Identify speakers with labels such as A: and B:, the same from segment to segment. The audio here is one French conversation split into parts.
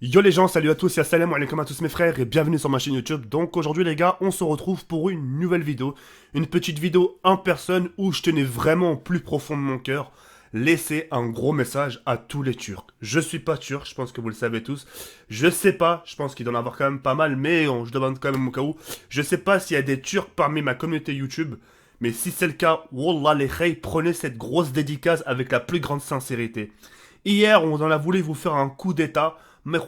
A: Yo les gens, salut à tous et assalamu alaikum à tous mes frères et bienvenue sur ma chaîne YouTube. Donc aujourd'hui les gars, on se retrouve pour une nouvelle vidéo. Une petite vidéo en personne où je tenais vraiment au plus profond de mon cœur laisser un gros message à tous les Turcs. Je suis pas turc, je pense que vous le savez tous. Je sais pas, je pense qu'il doit en avoir quand même pas mal, mais je demande quand même au cas où. Je sais pas s'il y a des Turcs parmi ma communauté YouTube, mais si c'est le cas, wallah les khays, prenez cette grosse dédicace avec la plus grande sincérité. Hier, on en a voulu vous faire un coup d'état, mais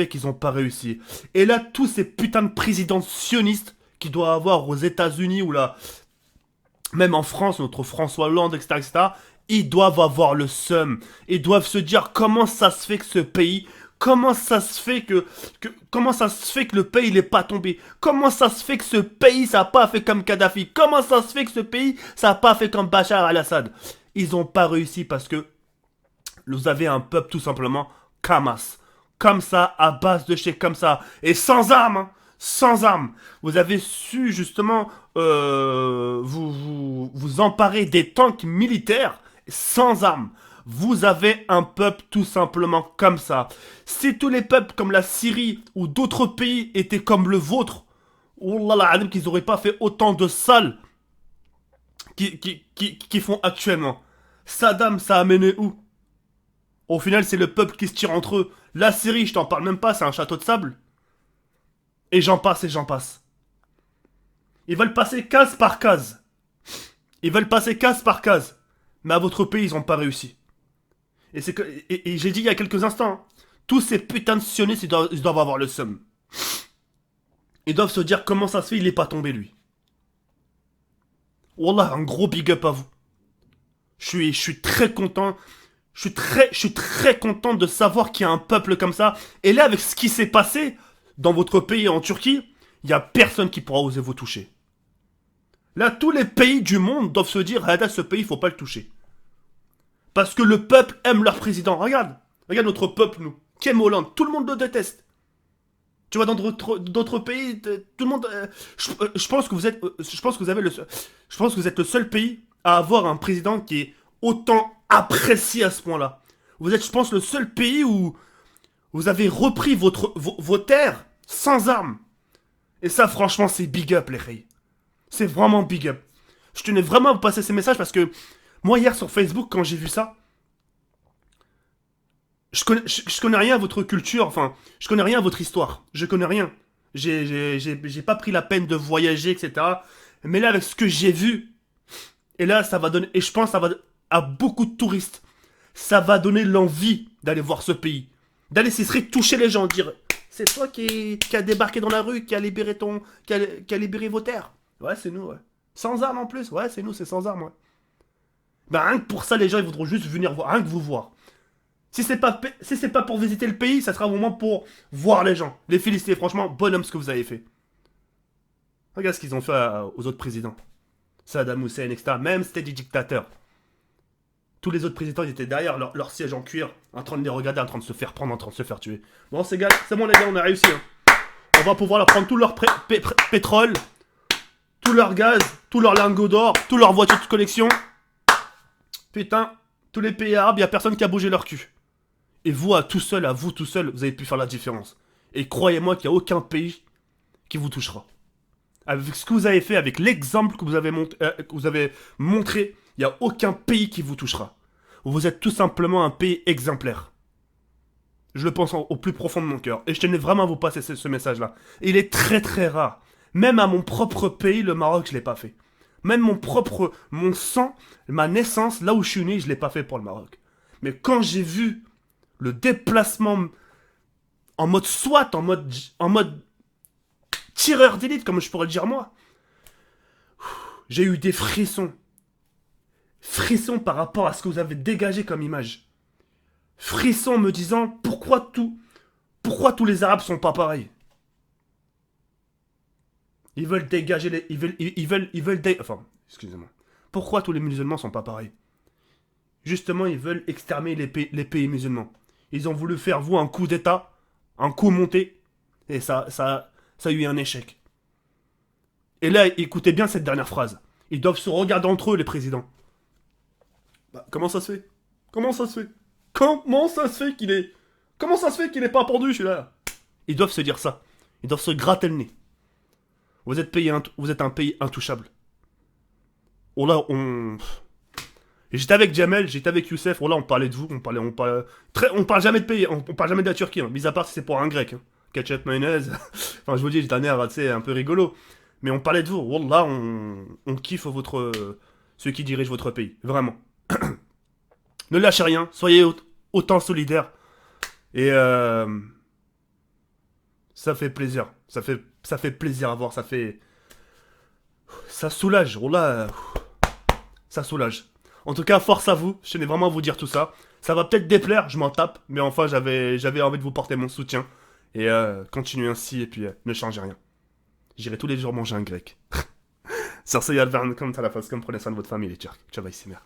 A: qu'ils ont pas réussi. Et là, tous ces putains de présidents sionistes qui doivent avoir aux États-Unis ou là, même en France, notre François Hollande, etc., etc., ils doivent avoir le seum. Ils doivent se dire comment ça se fait que ce pays, comment ça se fait comment ça se fait que le pays n'est pas tombé, comment ça se fait que ce pays ça a pas fait comme Kadhafi, comment ça se fait que ce pays ça a pas fait comme Bachar al-Assad. Ils ont pas réussi parce que vous avez un peuple tout simplement Kamas. Comme ça, à base de chez comme ça. Et sans armes, hein, sans armes. Vous avez su justement vous emparer des tanks militaires sans armes. Vous avez un peuple tout simplement comme ça. Si tous les peuples comme la Syrie ou d'autres pays étaient comme le vôtre, Wallah la qu'ils n'auraient pas fait autant de salles qui font actuellement. Saddam, ça a mené où? Au final, c'est le peuple qui se tire entre eux. La Syrie, je t'en parle même pas, c'est un château de sable. Et j'en passe et j'en passe. Ils veulent passer case par case. Ils veulent passer case par case. Mais à votre pays, ils ont pas réussi. Et j'ai dit il y a quelques instants, hein, tous ces putains de sionistes, ils doivent avoir le seum. Ils doivent se dire comment ça se fait, il est pas tombé lui. Wallah, un gros big up à vous. Je suis très content. Je suis très content de savoir qu'il y a un peuple comme ça. Et là, avec ce qui s'est passé dans votre pays en Turquie, il n'y a personne qui pourra oser vous toucher. Là, tous les pays du monde doivent se dire, ah, ce pays, il faut pas le toucher. Parce que le peuple aime leur président. Regarde notre peuple, nous. Qui aime Hollande. Tout le monde le déteste. Tu vois, dans d'autres pays, tout le monde. Je pense que vous êtes. Je pense que vous avez le. Je pense que vous êtes le seul pays à avoir un président qui est autant apprécié à ce point-là. Vous êtes, je pense, le seul pays où vous avez repris vos terres sans armes. Et ça, franchement, c'est big up, les reilles. C'est vraiment big up. Je tenais vraiment à vous passer ces messages parce que moi, hier sur Facebook, quand j'ai vu ça, je connais rien à votre culture, enfin, je connais rien à votre histoire. Je connais rien. J'ai pas pris la peine de voyager, etc. Mais là, avec ce que j'ai vu, et là, ça va donner. Et je pense que ça va. À beaucoup de touristes, ça va donner l'envie d'aller voir ce pays. D'aller s'essayer toucher les gens, dire c'est toi qui a débarqué dans la rue, qui a libéré qui a libéré vos terres. Ouais, c'est nous, ouais. Sans armes en plus, ouais, c'est nous, c'est sans armes, ouais. Ben rien que pour ça, les gens ils voudront juste venir voir, rien que vous voir. Si c'est pas pour visiter le pays, ça sera vraiment pour voir les gens. Les féliciter, franchement, bonhomme ce que vous avez fait. Regarde ce qu'ils ont fait aux autres présidents. Saddam Hussein, etc. Même c'était des dictateurs. Tous les autres présidents ils étaient derrière leur siège en cuir, en train de les regarder, en train de se faire prendre, en train de se faire tuer. Bon, c'est bon les gars, on a réussi. Hein. On va pouvoir leur prendre tout leur pétrole, tout leur gaz, tout leur lingots d'or, tout leur voitures de collection. Putain, tous les pays arabes, y a personne qui a bougé leur cul. Et vous, à vous tout seul, vous avez pu faire la différence. Et croyez-moi qu'il n'y a aucun pays qui vous touchera. Avec ce que vous avez fait, avec l'exemple que vous avez montré, il n'y a aucun pays qui vous touchera. Vous êtes tout simplement un pays exemplaire. Je le pense au plus profond de mon cœur. Et je tenais vraiment à vous passer ce message-là. Et il est très très rare. Même à mon propre pays, le Maroc, je ne l'ai pas fait. Même mon sang, ma naissance, là où je suis né, je ne l'ai pas fait pour le Maroc. Mais quand j'ai vu le déplacement en mode SWAT, en mode tireur d'élite, comme je pourrais le dire moi, j'ai eu des frissons. Frissons par rapport à ce que vous avez dégagé comme image. Frissons me disant pourquoi tous les Arabes sont pas pareils. Ils veulent dégager les, enfin, excusez-moi. Pourquoi tous les musulmans sont pas pareils? Justement, ils veulent exterminer les pays musulmans. Ils ont voulu faire vous un coup d'état, un coup monté, et ça a eu un échec. Et là, écoutez bien cette dernière phrase. Ils doivent se regarder entre eux, les présidents. Bah, comment ça se fait? Comment ça se fait qu'il est Comment ça se fait qu'il est pas pendu, celui-là? Ils doivent se dire ça. Ils doivent se gratter le nez. Vous êtes un pays intouchable. Oh là, on... J'étais avec Jamel, j'étais avec Youssef, oh là on parlait de vous, on parle jamais de pays, on parle jamais de la Turquie, hein, mis à part si c'est pour un grec. Hein. Ketchup, mayonnaise, enfin je vous dis, j'ai un air, tu sais, un peu rigolo. Mais on parlait de vous, wallah, on kiffe ceux qui dirigent votre pays, vraiment. Ne lâchez rien, soyez autant solidaires. Et ça fait plaisir, ça fait plaisir à voir, ça soulage, wallah, ça soulage. En tout cas, force à vous, je tenais vraiment à vous dire tout ça. Ça va peut-être déplaire, je m'en tape, mais enfin j'avais envie de vous porter mon soutien. Et continuez ainsi, et puis ne changez rien. J'irai tous les jours manger un grec. Sur ce, Yalvern, comme t'as la face, comme prenez soin de votre famille, les Turcs. Ciao, bye, c'est mère.